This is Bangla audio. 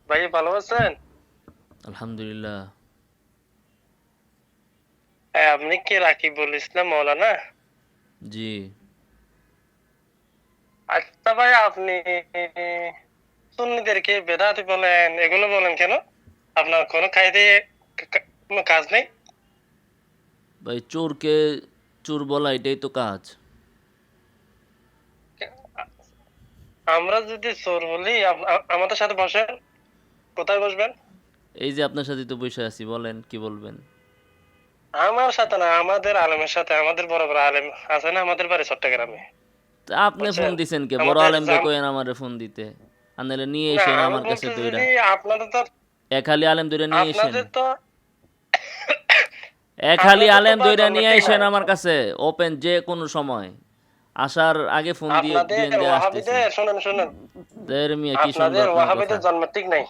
ভাই ভালো আছেন? আলহামদুলিল্লাহ। আপনি কি রাকিবুল ইসলাম মৌলানা? জি। আচ্ছা ভাই, আপনি সুন্নিদেরকে বেদাতি বলেন, এগুলো বলেন কেন? আপনার কোনো কায়দে কোনো কাজ নেই? ভাই চোরকে চোর বলা এটাই তো কাজ। আমরা যদি চোর বলি, আমাদের সাথে বসেন। কোথায় বসবেন? এই যে আপনার সাথে তো বসে আছি, বলেন কি বলবেন? আমার সাথে না, আমাদের আলেমের সাথে। আমাদের বড় বড় আলেম আছে না, আমাদের বাড়ি চট্টগ্রামে। তা আপনি ফোন বুঝছেন? দিছেন কে? বড় আমাদের আলেমরে কইেন আমারে ফোন দিতে। আনাইলে নিয়ে না, এসেন আমি আমার কাছে বলতেছি দইরা। যে আপনাদের তো এক হালি আলেম দইরা নিয়ে এসেন। আপনাদের তো এক হালি আপনাদের তো আলেম ভাই দইরা জন্ম নিয়ে ঠিক এসেন নাই। আমার কাছে। ওপেন যে কোনো সময়। আসার আগে ফোন দিয়ে আপনাদের দিয়েন যে আসতেছি। ওয়াহাবিদের, শুনেন শুনেন, দের মিয়া কি আপনাদের শুনবো আপনার কথা? ওয়াহাবিদের জন্ম ঠিক নাই।